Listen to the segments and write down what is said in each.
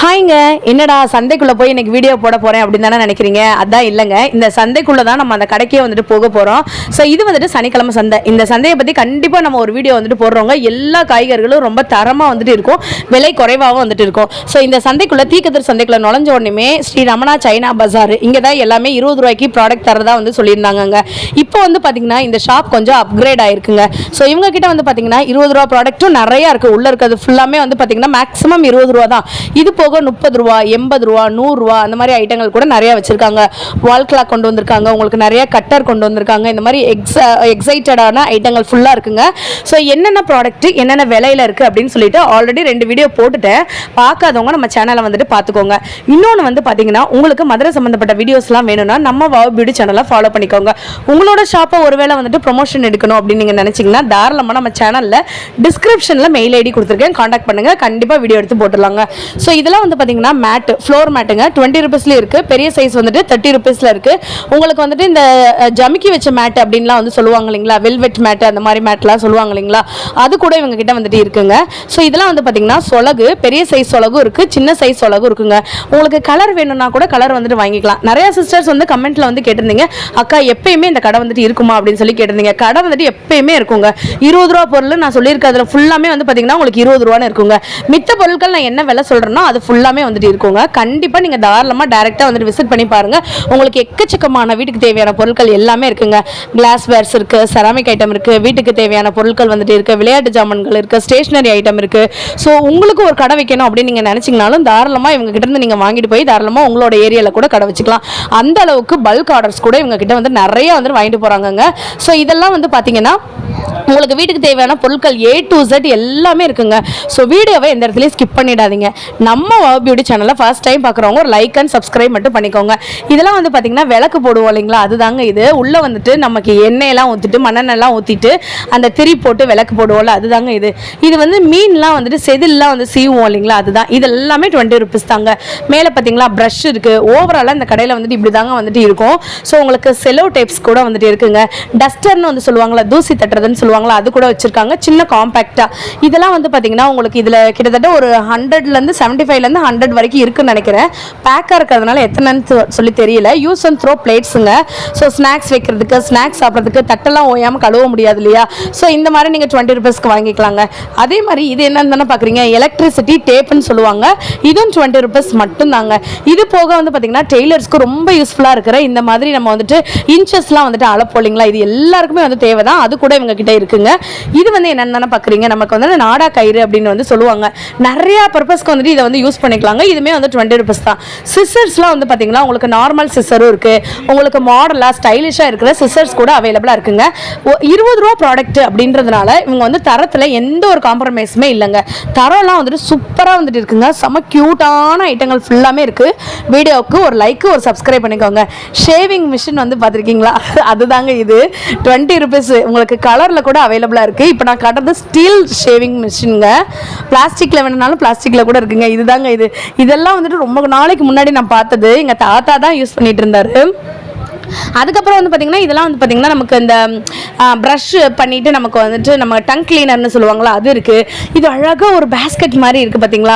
ஹாய்ங்க, என்னடா சந்தைக்குள்ளே போய் இன்னைக்கு வீடியோ போட போகிறேன் அப்படின்னு தானே நினைக்கிறீங்க. அதான் இல்லைங்க, இந்த சந்தைக்குள்ளே தான் நம்ம அந்த கடைக்கே வந்துட்டு போக போகிறோம். ஸோ இது வந்துட்டு சனிக்கிழமை சந்தை. இந்த சந்தையை பற்றி கண்டிப்பாக நம்ம ஒரு வீடியோ வந்துட்டு போடுறோங்க. எல்லா காய்கறிகளும் ரொம்ப தரமாக வந்துட்டு இருக்கும், விலை குறைவாகவும் வந்துட்டு இருக்கும். ஸோ இந்த சந்தைக்குள்ளே தீக்கதிர் சந்தைக்குள்ளே நுழைஞ்ச உடனே ஸ்ரீ ரமணா சைனா பஜார் இங்கே தான் எல்லாமே 20 ரூபாய்க்கு ப்ராடக்ட் தரதா வந்து சொல்லியிருந்தாங்க. இப்போ வந்து பார்த்தீங்கன்னா இந்த ஷாப் கொஞ்சம் அப்கிரேட் ஆயிருக்குங்க. ஸோ இவங்க கிட்ட வந்து பார்த்தீங்கன்னா 20 ரூபா ப்ராடக்ட்டும் நிறையா இருக்குது. உள்ளே இருக்கிறது ஃபுல்லாமே வந்து பார்த்தீங்கன்னா மேக்ஸிமம் 20 ரூபா தான். இது போக 30 ரூபா, 80 ரூபா, 100 ரூபா அந்த மாதிரி ஐட்டங்கள் கூட நிறைய வச்சிருக்காங்க. வால் கிளாக் கொண்டு வந்திருக்காங்க, உங்களுக்கு நிறைய கட்டர் கொண்டு வந்திருக்காங்க. இந்த மாதிரி எக்ஸைட்டடான ஐட்டங்கள் ஃபுல்லாக இருக்குங்க. ஸோ என்னென்ன ப்ராடக்ட் என்னென்ன விலையில இருக்குது அப்படின்னு சொல்லிட்டு ஆல்ரெடி 2 வீடியோ போட்டுட்டேன். பார்க்காதவங்க நம்ம சேனலை வந்துட்டு பார்த்துக்கோங்க. இன்னொன்று வந்து பார்த்தீங்கன்னா உங்களுக்கு மதுரை சம்மந்தப்பட்ட வீடியோஸ்லாம் வேணும்னா நம்ம வாவ் பியூட்டி சேனலை ஃபாலோ பண்ணிக்கோங்க. உங்களோட ஷாப்பை ஒருவேளை வந்துட்டு ப்ரொமோஷன் எடுக்கணும் அப்படின்னு நீங்கள் நினச்சிங்கன்னா தாராளமாக நம்ம சேனலில் டிஸ்கிரிப்ஷனில் மெயில் ஐடி கொடுத்துருக்கேன், காண்டாக்ட் பண்ணுங்கள், கண்டிப்பாக வீடியோ எடுத்து போட்டுடலாங்க. ஸோ இதெல்லாம் வந்து பார்த்தீங்கன்னா மேட், ஃப்ளோர் மேட்டுங்க. 20 ருபீஸ்லேயும் இருக்குது, பெரிய சைஸ் வந்துட்டு 30 ருபீஸில் இருக்குது. உங்களுக்கு வந்துட்டு இந்த ஜமிக்கி வச்ச மேட் அப்படின்லாம் வந்து சொல்லுவாங்க இல்லைங்களா, வெல்வெட் மேட் அந்த மாதிரி மேட்லாம் சொல்லுவாங்க இல்லைங்களா, அது கூட இவங்க கிட்ட வந்துட்டு இருக்குங்க. ஸோ இதெல்லாம் வந்து பார்த்தீங்கன்னா சொலகு, பெரிய சைஸ் சொலகும் இருக்குது, சின்ன சைஸ் சொலகும் இருக்குங்க. உங்களுக்கு கலர் வேணும்னா கூட கலர் வந்துட்டு வாங்கிக்கலாம். நிறைய சிஸ்டர்ஸ் வந்து கமெண்ட்டில் வந்து கேட்டிருந்தீங்க, அக்கா எப்பயுமே இந்த கடை வந்துட்டு இருக்குமா அப்படின்னு சொல்லி கேட்டிருந்தீங்க. கடை வந்துட்டு எப்பயுமே இருக்குங்க. 20 ரூபா பொருள் நான் சொல்லியிருக்கிறதுல ஃபுல்லாமே வந்து பார்த்தீங்கன்னா உங்களுக்கு 20 ரூபான்னு இருக்குங்க. மித்த பொருட்கள் நான் என்ன விலை சொல்கிறேனோ அது ஃபுல்லாமே வந்துட்டு இருக்குங்க. கண்டிப்பாக நீங்கள் தாராளமாக டேரெக்டாக வந்துட்டு விசிட் பண்ணி பாருங்கள். உங்களுக்கு எக்கச்சக்கமான வீட்டுக்கு தேவையான பொருட்கள் எல்லாமே இருக்குங்க. கிளாஸ் வேர்ஸ் இருக்குது, செராமிக் ஐட்டம் இருக்குது, வீட்டுக்கு தேவையான பொருட்கள் வந்துட்டு இருக்குது, விளையாட்டு ஜாமான்கள் இருக்குது, ஸ்டேஷனரி ஐட்டம் இருக்குது. ஸோ உங்களுக்கு ஒரு கடை வைக்கணும் அப்படின்னு நீங்கள் நினச்சிங்கனாலும் தாராளமாக இவங்க கிட்ட இருந்து நீங்கள் வாங்கிட்டு போய் தாராளமாக உங்களோட ஏரியாவில் கூட கடை வச்சுக்கலாம். அந்த அளவுக்கு பல்க் ஆர்டர்ஸ் கூட இவங்க கிட்ட வந்து நிறைய வந்து வாங்கிட்டு போகிறாங்கங்க. ஸோ இதெல்லாம் வந்து பார்த்தீங்கன்னா உங்களுக்கு வீட்டுக்கு தேவையான பொருட்கள் A to Z எல்லாமே இருக்குங்க. ஸோ வீடியோவை எந்த இடத்துலையும் ஸ்கிப் பண்ணிடாதீங்க. நம்ம வாவ் பியூட்டி சேனலை ஃபர்ஸ்ட் டைம் பார்க்குறவங்க ஒரு லைக் அண்ட் சப்ஸ்கிரைப் மட்டும் பண்ணிக்கோங்க. இதெல்லாம் வந்து பார்த்தீங்கன்னா விளக்கு போடுவோம் இல்லைங்களா, அதுதாங்க இது. உள்ளே வந்துட்டு நமக்கு எண்ணெயெல்லாம் ஊற்றிட்டு மண்ணெண்ணெல்லாம் ஊற்றிட்டு அந்த திரி போட்டு விளக்கு போடுவோம்ல, அதுதாங்க இது. இது வந்து மீன்லாம் வந்துட்டு செதில்லாம் வந்து சீவுவோம் இல்லைங்களா, அதுதான். இது எல்லாமே 20 ருபீஸ் தாங்க. மேலே பார்த்தீங்களா ப்ரஷ் இருக்குது. ஓவராலாக இந்த கடையில் வந்துட்டு இப்படி தாங்க வந்துட்டு இருக்கும். ஸோ உங்களுக்கு செலோ டேப்ஸ் கூட வந்துட்டு இருக்குங்க. டஸ்டர்னு வந்து சொல்லுவாங்களா, தூசி தட்டுறதுன்னு சொல்லுவாங்களா, அது கூட வச்சிருக்காங்க, சின்ன காம்பேக்டா. இதெல்லாம் வந்து பாத்தீங்கன்னா உங்களுக்கு இதுல கிட்டத்தட்ட ஒரு 100லேருந்து 75லேருந்து 100 வரைக்கும் இருக்குன்னு நினைக்கிறேன். பேக்கா இருக்கிறதுனால எத்தனைன்னு சொல்லி தெரியல. யூஸ் அண்ட் த்ரோ பிளேட்ஸுங்க. ஸோ ஸ்நாக்ஸ் வைக்கிறதுக்கு, ஸ்நாக்ஸ் சாப்பிட்றதுக்கு, தட்டெல்லாம் ஓயாமல் கழுவ முடியாது இல்லையா, ஸோ இந்த மாதிரி நீங்கள் 20 ருபீஸ்க்கு வாங்கிக்கலாங்க. அதே மாதிரி இது என்னன்னு தானே பார்க்குறீங்க, எலக்ட்ரிசிட்டி டேப்னு சொல்லுவாங்க. இதுவும் 20 ருபீஸ் மட்டும்தாங்க. இது போக வந்து பார்த்தீங்கன்னா டெய்லர்ஸ்க்கு ரொம்ப யூஸ்ஃபுல்லாக இருக்கிற இந்த மாதிரி நம்ம வந்துட்டு இன்ச்சஸ்லாம் வந்துட்டு அளப்போம் இல்லைங்களா, இது எல்லாருக்குமே வந்து தேவை தான். அது கூட இவங்க கிட்ட இருக்குங்க. இது வந்து என்னன்னு பார்க்குறீங்க, நமக்கு வந்து நாடா கயிறு அப்படின்னு வந்து சொல்லுவாங்க. நிறைய பர்பஸ்க்கு வந்துட்டு இதை வந்து யூஸ் பண்ணிக்கலாங்க. இதுவுமே வந்து 20 ருபீஸ் தான். சிசர்ஸ்லாம் வந்து பார்த்தீங்கன்னா உங்களுக்கு நார்மல் சிசரும் இருக்குது, உங்களுக்கு மாடலாக ஸ்டைலிஷாக இருக்கிற சிசர்ஸ் கூட அவைலபிளாக இருக்குங்க. 20 ரூபா ப்ராடக்ட் அப்படின்றதுனால இவங்க வந்து தரத்தில் எந்த ஒரு காம்ப்ரமைஸுமே இல்லைங்க. தரம்லாம் வந்துட்டு சூப்பராக வந்துட்டு இருக்குங்க. செம்ம க்யூட்டான ஐட்டங்கள் ஃபுல்லாமே இருக்குது. வீடியோவுக்கு ஒரு லைக் ஒரு சப்ஸ்கிரைப் பண்ணிக்கோங்க. ஷேவிங் மிஷின் வந்து பார்த்துருக்கீங்களா, அதுதாங்க இது. 20 ருபீஸ். உங்களுக்கு கலரில் கூட அவைலபிளாக இருக்குது. இப்போ நான் காட்டுறது ஸ்டீல் ஷேவிங் மிஷினுங்க. பிளாஸ்டிக்கில் வேணுனாலும் பிளாஸ்டிக்கில் கூட இருக்குங்க. இதுதாங்க இது. இதெல்லாம் வந்துட்டு ரொம்ப நாளைக்கு முன்னாடி நான் பார்த்தது. எங்கள் தாத்தா தான் யூஸ் பண்ணிட்டு இருந்தார். அதுக்கப்புறம் வந்து பார்த்திங்கன்னா இதெல்லாம் வந்து பார்த்திங்கன்னா நமக்கு இந்த ப்ரஷ் பண்ணிவிட்டு நமக்கு வந்துட்டு நம்ம டங் கிளீனர்னு சொல்லுவாங்களா, அது இருக்குது. இது அழகாக ஒரு பேஸ்கெட் மாதிரி இருக்குது பார்த்தீங்களா,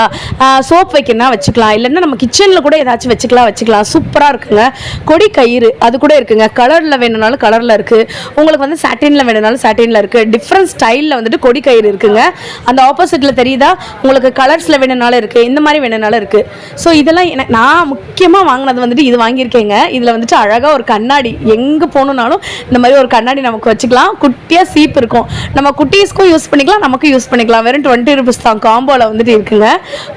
சோப் வைக்கணும்னா வச்சுக்கலாம், இல்லைன்னா நம்ம கிச்சனில் கூட ஏதாச்சும் வச்சுக்கலாம். சூப்பராக இருக்குங்க. கொடி கயிறு அது கூட இருக்குங்க. கலரில் வேணுனாலும் கலரில் இருக்குது, உங்களுக்கு வந்து சாட்டினில் வேணுனாலும் சாட்டினில் இருக்குது. டிஃப்ரெண்ட் ஸ்டைலில் வந்துட்டு கொடி கயிறு இருக்குங்க. அந்த ஆப்போசிட்டில் தெரியுதா, உங்களுக்கு கலர்ஸில் வேணுனாலும் இருக்குது, இந்த மாதிரி வேணுனாலும் இருக்குது. ஸோ இதெல்லாம் நான் முக்கியமாக வாங்கினது வந்துட்டு இது வாங்கியிருக்கேங்க. இதில் வந்துட்டு அழகாக ஒரு கண்ணாடி, எங்கே போகணுன்னாலும் இந்த மாதிரி ஒரு கண்ணாடி நமக்கு வச்சுக்கலாம். குட்டியாக சீப் இருக்கும், நம்ம குட்டீஸ்க்கும் யூஸ் பண்ணிக்கலாம், நமக்கும் யூஸ் பண்ணிக்கலாம். வெறும் 20 ருபீஸ் தான். காம்போவில் வந்துட்டு இருக்குங்க.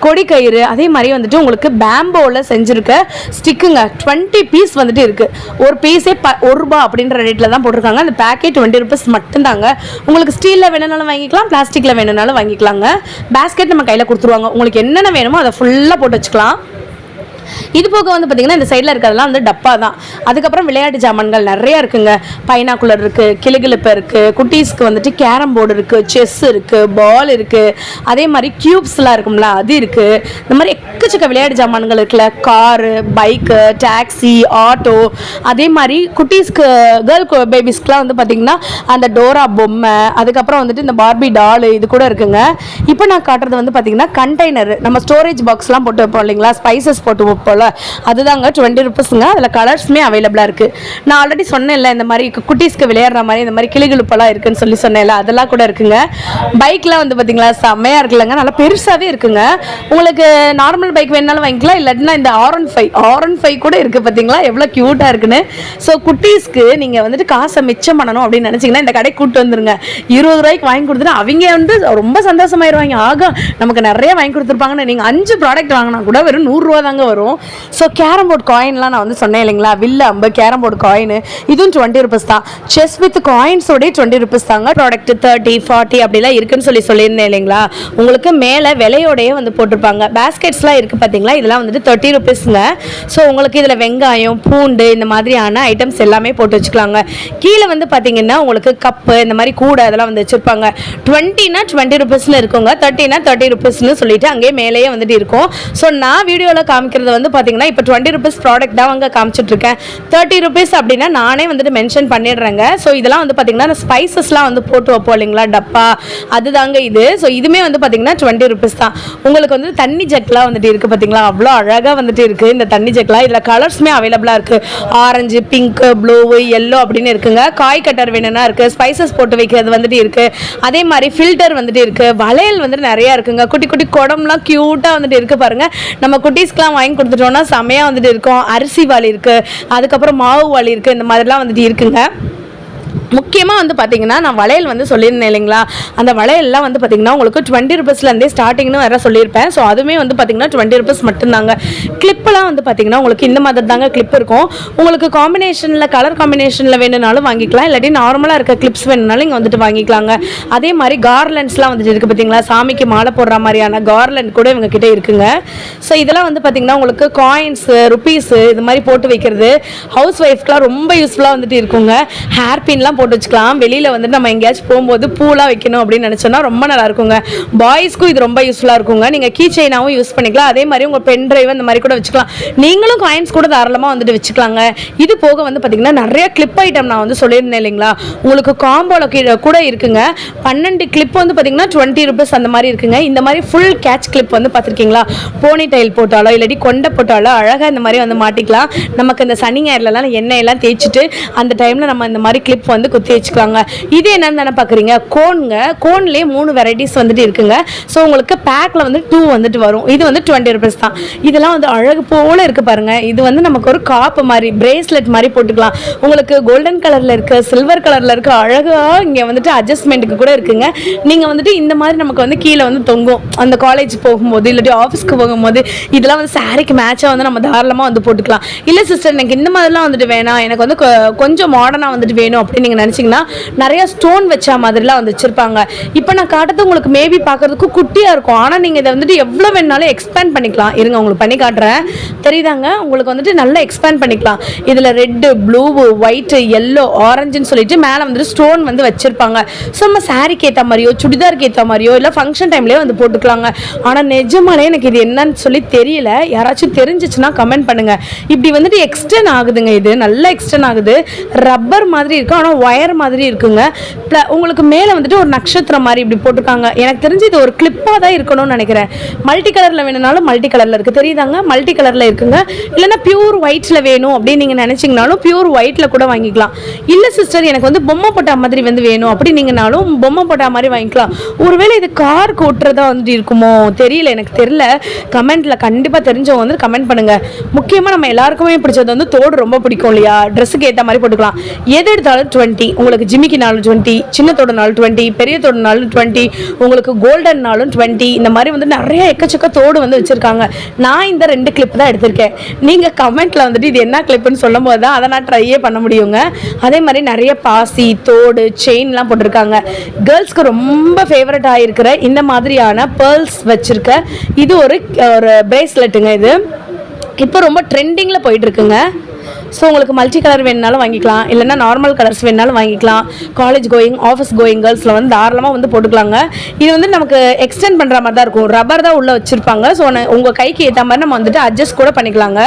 கொடி கயிறு அதே மாதிரி வந்துட்டு உங்களுக்கு பேம்போவில் செஞ்சுருக்க ஸ்டிக்குங்க. 20 பீஸ் வந்துட்டு இருக்குது. ஒரு பீஸே 1 ரூபா அப்படின்ற ரேட்டில் தான் போட்டிருக்காங்க. அந்த பேக்கெட் 20 ருபீஸ் மட்டும்தாங்க. உங்களுக்கு ஸ்டீலில் வேணுனாலும் வாங்கிக்கலாம், பிளாஸ்டிக்கில் வேணுனாலும் வாங்கிக்கலாங்க. பேஸ்கெட் நம்ம கையில் கொடுத்துருவாங்க. உங்களுக்கு என்னென்ன வேணுமோ அதை ஃபுல்லாக போட்டு வச்சுக்கலாம். இது போக வந்து பார்த்தீங்கன்னா இந்த சைடில் இருக்கிறதெல்லாம் வந்து டப்பா தான். அதுக்கப்புறம் விளையாட்டு ஜாமான்கள் நிறைய இருக்குங்க. பைனாக்குலர் இருக்குது, கிளுகிளுப்பு இருக்குது, குட்டீஸ்க்கு வந்துட்டு கேரம் போர்டு இருக்குது, செஸ் இருக்குது, பால் இருக்குது, அதே மாதிரி க்யூப்ஸ்லாம் இருக்கும்ல அது இருக்குது. இந்த மாதிரி எக்கச்சக்க விளையாட்டு ஜாமான்கள் இருக்குல்ல, காரு, பைக்கு, டாக்ஸி, ஆட்டோ, அதே மாதிரி குட்டீஸ்க்கு கேர்ள் பேபிஸ்க்குலாம் வந்து பார்த்திங்கன்னா அந்த டோரா பொம்மை, அதுக்கப்புறம் வந்துட்டு இந்த பார்பி டால் இது கூட இருக்குங்க. இப்போ நான் காட்டுறது வந்து பார்த்திங்கன்னா கண்டெய்னர், நம்ம ஸ்டோரேஜ் பாக்ஸ்லாம் போட்டு வைப்போம் இல்லைங்களா, ஸ்பைசஸ் போட்டு வைப்போம்ல, அதுதாங்க 20 ருபீஸுங்க. அதில் கலர்ஸுமே அவைலபிளாக இருக்குது. நான் ஆல்ரெடி சொன்னேன்ல இந்த மாதிரி குட்டீஸ்க்கு விளையாடுற மாதிரி இந்த மாதிரி கிளுகிளுப்பெல்லாம் இருக்குன்னு சொன்னேன்ல, அதெல்லாம் கூட இருக்குங்க. பைக்லாம் வந்து பார்த்தீங்களா செம்மையாக இருக்குல்லங்க, நல்லா பெருசாகவே இருக்குங்க. உங்களுக்கு நார்மல் பைக் வேணாலும் வாங்கிக்கலாம், இல்லாட்டினா இந்த R15 கூட இருக்குது பார்த்தீங்களா, எவ்வளோ க்யூட்டாக இருக்குன்னு. ஸோ குட்டீஸ்க்கு நீங்கள் வந்துட்டு காசை மிச்சம் பண்ணணும் அப்படின்னு நினச்சிங்கன்னா இந்த கடைக்கு கூப்பிட்டு வந்துருங்க. 20 ரூபாய்க்கு வாங்கி கொடுத்துட்டு அவங்க வந்து ரொம்ப சந்தோஷமாயிருவாங்க. ஆக நமக்கு நிறைய வாங்கி கொடுத்துருப்பாங்கன்னு. நீங்கள் 5 ப்ராடக்ட் வாங்கினா கூட வெறும் 100 ரூபா தாங்க வரும். ஸோ கேரம் போர்டு காயின்லாம் நான் வந்து சொன்னேன் இல்லைங்களா, வில்ல அம்பு கேரம் போர்டு காயின், இதுவும் 20 ருபீஸ் தான். செஸ் வித் காயின்ஸோடய 20 ருபீஸ் தாங்க. ப்ராடக்ட் 30, 40 அப்படிலாம் இருக்குன்னு சொல்லியிருந்தேன் இல்லைங்களா. உங்களுக்கு மேலே விலையோடையே வந்து போட்டிருப்பாங்க. பேஸ்கெட்ஸ்லாம் இருக்குது பார்த்தீங்களா, இதெல்லாம் வந்துட்டு 30 ருபீஸுங்க. ஸோ உங்களுக்கு இதில் வெங்காயம், பூண்டு இந்த மாதிரியான ஐட்டம்ஸ் எல்லாமே போட்டு வச்சுக்கலாங்க. கீழே வந்து பார்த்தீங்கன்னா உங்களுக்கு கப்பு இந்த மாதிரி கூட அதெல்லாம் வந்து வச்சுருப்பாங்க. 20னா 20 ருபீஸ்னு இருக்குங்க, 30னா 30 ருபீஸ்னு சொல்லிட்டு அங்கேயே மேலேயே வந்துட்டு இருக்கும். ஸோ நான் வீடியோவில் காமிக்கிறது வந்து பார்த்தீங்கன்னா இப்போ 20 ருபீஸ் ப்ராடக்ட் தான் அங்கே காமிச்சிட்ருக்கேன். 30 ருபீஸ் அப்படின்னா நானே வந்துட்டு மென்ஷன் பண்ணிடுறேங்க. ஸோ இதெல்லாம் வந்து பார்த்தீங்கன்னா ஸ்பைசஸ்லாம் வந்து போட்டு வைப்போம் இல்லைங்களா, டப்பா, அதுதாங்க இது. ஸோ இதுவுமே வந்து பார்த்தீங்கன்னா 20 ருபீஸ் தான். உங்களுக்கு வந்து தண்ணி ஜக்லாம் வந்துட்டு இருக்குது பார்த்தீங்களா, அவ்வளோ அழகாக வந்துட்டு இருக்குது இந்த தண்ணி ஜக்லாம். இதில் கலர்ஸுமே அவைலபிளாக இருக்குது. ஆரஞ்சு, பிங்க், ப்ளூ, எல்லோ அப்படின்னு இருக்குங்க. காய் கட்டர் வேணும்னா இருக்குது. ஸ்பைசஸ் போட்டு வைக்கிறது வந்துட்டு இருக்குது. அதே மாதிரி ஃபில்டர் வந்துட்டு இருக்குது. வளையல் வந்துட்டு நிறையா இருக்குங்க. குட்டி குட்டி குடம்லாம் க்யூட்டாக வந்துட்டு இருக்குது பாருங்கள். நம்ம குட்டீஸ்க்கெலாம் வாங்கி கொடுத்துட்டோம்னா செமையாக வந்துட்டு இருக்கும். அரிசி வாளி இருக்குது, அதுக்கப்புறம் மாவு வாளி இருக்குது, இந்த மாதிரிலாம் வந்துட்டு இருக்குங்க. முக்கியமாக வந்து பார்த்தீங்கன்னா நான் வளையல் வந்து சொல்லியிருந்தேன் இல்லைங்களா, அந்த வளையல்லாம் வந்து பார்த்தீங்கன்னா உங்களுக்கு 20 ருபீஸ்லேருந்தே ஸ்டார்டிங்னு வேறு சொல்லியிருப்பேன். ஸோ அதுவுமே வந்து பார்த்தீங்கன்னா 20 ருபீஸ் மட்டும்தாங்க. கிளிப்பெல்லாம் வந்து பார்த்தீங்கன்னா உங்களுக்கு இந்த மாதிரி தாங்க கிளிப் இருக்கும். உங்களுக்கு காம்பினேஷனில் கலர் காம்பினேஷனில் வேணும்னாலும் வாங்கிக்கலாம், இல்லாட்டி நார்மலாக இருக்க கிளிப்ஸ் வேணும்னாலும் இங்கே வந்துட்டு வாங்கிக்கலாங்க. அதே மாதிரி கார்லண்ட்ஸ்லாம் வந்துட்டு இருக்குது பார்த்தீங்களா, சாமிக்கு மாலை போடுற மாதிரியான கார்லண்ட் கூட இவங்க கிட்டே இருக்குங்க. ஸோ இதெல்லாம் வந்து பார்த்தீங்கன்னா உங்களுக்கு காயின்ஸு, ருப்பீஸு இது மாதிரி போட்டு வைக்கிறது ஹவுஸ் ஒய்ஃப்க்குலாம் ரொம்ப யூஸ்ஃபுல்லாக வந்துட்டு இருக்குங்க. ஹேர் பின்லாம் போட்டு வச்சுக்கலாம். வெளியில் வந்துட்டு நம்ம எங்கேயாச்சும் போகும்போது பூலாம் வைக்கணும் அப்படின்னு நினச்சோன்னா ரொம்ப நல்லா இருக்குங்க. பாய்ஸ்க்கும் இது ரொம்ப யூஸ்ஃபுல்லாக இருக்குங்க. நீங்கள் கீ செயினாகவும் யூஸ் பண்ணிக்கலாம். அதே மாதிரி உங்கள் பென் டிரைவ் அந்த மாதிரி கூட வச்சுக்கலாம். நீங்களும் காயின்ஸ் கூட தாராளமாக வந்துட்டு வச்சுக்கலாங்க. இது போக வந்து பார்த்தீங்கன்னா நிறைய கிளிப் ஐட்டம் நான் வந்து சொல்லியிருந்தேன் இல்லைங்களா, உங்களுக்கு காம்போவில் கூட இருக்குங்க. 12 கிளிப் வந்து பார்த்தீங்கன்னா 20 ருபீஸ் அந்த மாதிரி இருக்குங்க. இந்த மாதிரி ஃபுல் கேட்ச் கிளிப் வந்து பார்த்துருக்கீங்களா, போனி டைல் போட்டாலோ இல்லாட்டி கொண்டை போட்டாலோ அழகாக இந்த மாதிரி வந்து மாட்டிக்கலாம். நமக்கு இந்த சனி ஞாயிறுலலாம் எண்ணெயெல்லாம் தேய்ச்சிட்டு அந்த டைமில் நம்ம இந்த மாதிரி கிளிப் வந்து குத்தி வச்சுக்கலாங்க. இது என்னன்னு தானே பார்க்குறீங்க, கோன்ங்க. கோன்லேயே 3 வெரைட்டிஸ் வந்துட்டு இருக்குங்க. ஸோ உங்களுக்கு பேக்கில் வந்து 2 வந்துட்டு வரும். இது வந்து 20 ருபீஸ் தான். இதெல்லாம் வந்து அழகு போல் இருக்குது பாருங்கள். இது வந்து நமக்கு ஒரு காப்பு மாதிரி பிரேஸ்லெட் மாதிரி போட்டுக்கலாம். உங்களுக்கு கோல்டன் கலரில் இருக்குது, சில்வர் கலரில் இருக்குது, அழகாக இங்கே வந்துட்டு அட்ஜஸ்ட்மெண்ட்டுக்கு கூட இருக்குங்க. நீங்கள் வந்துட்டு இந்த மாதிரி நமக்கு வந்து கீழே வந்து தொங்கும். அந்த காலேஜ் போகும்போது இல்லாட்டி ஆஃபீஸ்க்கு போகும்போது இதெல்லாம் வந்து சாரிக்கு மேட்சாக வந்து நம்ம தாராளமாக வந்து போட்டுக்கலாம். இல்லை சிஸ்டர் எனக்கு இந்த மாதிரிலாம் வந்துட்டு வேணாம், எனக்கு வந்து கொஞ்சம் மாடர்னாக வந்துட்டு வேணும் அப்படின்னு நீங்கள் நினச்சிங்கன்னா நிறைய ஸ்டோன் வச்ச மாதிரிலாம் வந்து வச்சுருப்பாங்க. இப்போ நான் காட்டுறது உங்களுக்கு மேபி பார்க்குறதுக்கு குட்டியாக இருக்கும். ஆனால் நீங்கள் இதை வந்துட்டு எவ்வளோ வேணாலும் எக்ஸ்பேண்ட் பண்ணிக்கலாம். இருங்க உங்களுக்கு பண்ணி காட்டுறேன், தெரியுதாங்க உங்களுக்கு வந்துட்டு நல்லா எக்ஸ்பேண்ட் பண்ணிக்கலாம். இதில் ரெட்டு, ப்ளூ, ஒயிட்டு, எல்லோ, ஆரஞ்சுன்னு சொல்லிட்டு மேலே வந்துட்டு ஸ்டோன் வந்து வச்சுருப்பாங்க. ஸோ நம்ம சாரிக்கு ஏற்ற மாதிரியோ சுடிதாருக்கு ஏற்ற மாதிரியோ இல்லை ஃபங்க்ஷன் டைம்லேயே வந்து போட்டுக்கலாங்க. ஆனால் நிஜமாலே எனக்கு இது என்னன்னு சொல்லி தெரியல. யாராச்சும் தெரிஞ்சிச்சுன்னா கமெண்ட் பண்ணுங்கள். இப்படி வந்துட்டு எக்ஸ்டெண்ட் ஆகுதுங்க. இது நல்லா எக்ஸ்டெண்ட் ஆகுது. ரப்பர் மாதிரி இருக்கும், ஆனால் ஒயர் மாதிரி இருக்குங்க. உங்களுக்கு மேலே வந்துட்டு ஒரு நட்சத்திரம் மாதிரி இப்படி போட்டிருக்காங்க. எனக்கு தெரிஞ்சு இது ஒரு கிளிப்பாக தான் இருக்கணும்னு நினைக்கிறேன். மல்டி கலரில் வேணும்னாலும் மல்டி கலரில் இருக்குது, தெரியுதாங்க, மல்டி கலரில் இருக்குங்க. இல்லைன்னா பியூர் ஒயிட்டில் வேணும் அப்படின்னு நீங்கள் நினச்சிங்கனாலும் பியூர் ஒயிட்டில் கூட வாங்கிக்கலாம். இல்லை சிஸ்டர் எனக்கு வந்து பொம்மை போட்டா மாதிரி வந்து வேணும் அப்படின்னீங்கனாலும் பொம்மை போட்டா மாதிரி வாங்கிக்கலாம். ஒருவேளை இது காருக்கு ஓட்டுறதா வந்துட்டு இருக்குமோ தெரியல, எனக்கு தெரியல. கமெண்ட்டில் கண்டிப்பாக தெரிஞ்சவங்க வந்து கமெண்ட் பண்ணுங்கள். முக்கியமாக நம்ம எல்லாருக்குமே பிடிச்சது வந்து தோடு ரொம்ப பிடிக்கும் இல்லையா, ட்ரெஸ்ஸுக்கு ஏற்ற மாதிரி போட்டுக்கலாம். எது எடுத்தாலும் 20, உங்களுக்கு ஜிமிக்கினாலும் 20, சின்ன தோடுனாலும் 20, பெரிய தோடுனாலும் 20, உங்களுக்கு கோல்டன்னாலும் 20, இந்த மாதிரி வந்து நிறைய எக்கச்சக்க தோடு வந்து வச்சுருக்காங்க. நான் இந்த 2 கிளிப் தான் எடுத்திருக்கேன். நீங்கள் கமெண்ட்டில் வந்துட்டு இது என்ன கிளிப்புன்னு சொல்லும் போது தான் அதை நான் ட்ரையே பண்ண முடியுங்க. அதே மாதிரி நிறைய பாசி, தோடு, செயின்லாம் போட்டிருக்காங்க. கேர்ள்ஸ்க்கு ரொம்ப ஃபேவரட் ஆகிருக்கிற இந்த மாதிரியான பேர்ல்ஸ் வச்சுருக்க இது ஒரு பிரேஸ்லெட்டுங்க. இது இப்போ ரொம்ப ட்ரெண்டிங்கில் போயிட்டுருக்குங்க. ஸோ உங்களுக்கு மல்டி கலர் வேணுனாலும் வாங்கிக்கலாம், இல்லைனா நார்மல் கலர்ஸ் வேணுனாலும் வாங்கிக்கலாம். காலேஜ் கோயிங், ஆஃபீஸ் கோயிங் கேர்ள்ஸில் வந்து தாராளமாக வந்து போட்டுக்கலாங்க. இது வந்து நமக்கு எக்ஸ்டெண்ட் பண்ணுற மாதிரி தான் இருக்கும், ரப்பர் தான் உள்ளே வச்சுருப்பாங்க. ஸோ உங்கள் கைக்கு ஏற்ற மாதிரி நம்ம வந்துட்டு அட்ஜஸ்ட் கூட பண்ணிக்கலாங்க.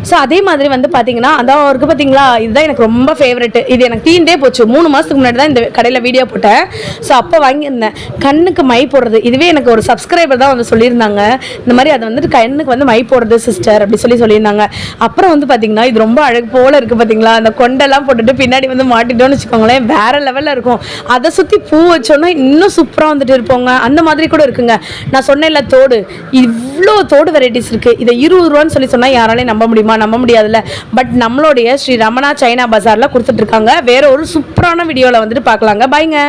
ஸோ அதே மாதிரி வந்து பார்த்தீங்கன்னா அதான் இருக்குது பார்த்தீங்களா, இதுதான் எனக்கு ரொம்ப ஃபேவரெட்டு. இது எனக்கு தீண்டே போச்சு. 3 மாதத்துக்கு முன்னாடி தான் இந்த கடையில் வீடியோ போட்டேன். ஸோ அப்போ வாங்கியிருந்தேன். கண்ணுக்கு மை போடுறது, இதுவே எனக்கு ஒரு சப்ஸ்கிரைபர் தான் வந்து சொல்லியிருந்தாங்க, இந்த மாதிரி அதை வந்துட்டு கண்ணுக்கு வந்து மை போடுறது சிஸ்டர் அப்படி சொல்லியிருந்தாங்க. அப்புறம் வந்து பார்த்தீங்கன்னா இது ரொம்ப அழகு போல இருக்குது பார்த்தீங்களா, அந்த கொண்டெல்லாம் போட்டுட்டு பின்னாடி வந்து மாட்டிட்டோன்னு வச்சுக்கோங்களேன், வேற லெவலில் இருக்கும். அதை சுற்றி பூ வச்சோன்னா இன்னும் சூப்பராக வந்துட்டு இருப்போங்க. அந்த மாதிரி கூட இருக்குங்க. நான் சொன்னேன்ல தோடு, இவ்வளோ தோடு வெரைட்டிஸ் இருக்குது. இதை 20 ரூபான்னு சொல்லி சொன்னால் யாராலையும் நம்ப முடியுமா? நம்ப முடியாதுல்ல. பட் நம்மளுடைய ஸ்ரீ ரமணா சைனா பஜாரில் கொடுத்துட்ருக்காங்க. வேற ஒரு சூப்பரான வீடியோவில் வந்துட்டு பார்க்கலாங்க. பாய்ங்க.